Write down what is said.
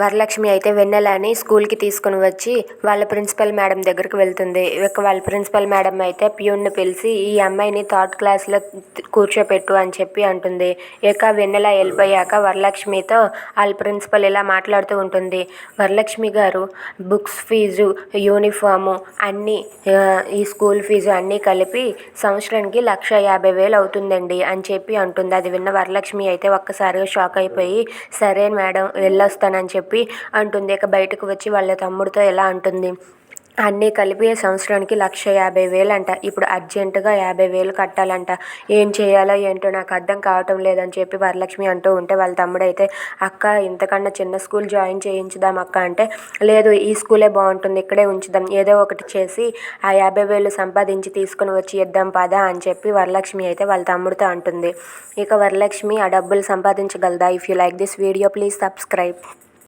వరలక్ష్మి అయితే వెన్నెలని స్కూల్కి తీసుకుని వచ్చి వాళ్ళ ప్రిన్సిపల్ మేడం దగ్గరికి వెళ్తుంది. ఇక వాళ్ళ ప్రిన్సిపల్ మేడం అయితే ప్యూన్ని పిలిచి ఈ అమ్మాయిని థర్డ్ క్లాస్లో కూర్చోపెట్టు అని చెప్పి అంటుంది. ఇక వెన్నెల వెళ్ళిపోయాక వరలక్ష్మితో వాళ్ళ ప్రిన్సిపల్ ఇలా మాట్లాడుతూ ఉంటుంది. వరలక్ష్మి గారు, బుక్స్ ఫీజు, యూనిఫాము అన్నీ, ఈ స్కూల్ ఫీజు అన్నీ కలిపి సంవత్సరానికి 1,50,000 అవుతుందండి అని చెప్పి అంటుంది. అది విన్న వరలక్ష్మి అయితే ఒక్కసారిగా షాక్ అయిపోయి సరే మేడం వెళ్ళొస్తానని చెప్పి అంటుంది. ఇక బయటకు వచ్చి వాళ్ళ తమ్ముడితో ఎలా అంటుంది, అన్నీ కలిపి సంవత్సరానికి 1,50,000 అంట. ఇప్పుడు అర్జెంటుగా 50,000 కట్టాలంట. ఏం చేయాలో ఏంటో నాకు అర్థం కావటం లేదని చెప్పి వరలక్ష్మి అంటూ ఉంటే వాళ్ళ తమ్ముడైతే అక్క ఇంతకన్నా చిన్న స్కూల్ జాయిన్ చేయించుదాం అక్క అంటే, లేదు ఈ స్కూలే బాగుంటుంది, ఇక్కడే ఉంచుదాం, ఏదో ఒకటి చేసి ఆ 50,000 సంపాదించి తీసుకుని వచ్చి ఇద్దాం పదా అని చెప్పి వరలక్ష్మి అయితే వాళ్ళ తమ్ముడితో అంటుంది. ఇక వరలక్ష్మి ఆ డబ్బులు సంపాదించగలదా? If you like this video please subscribe.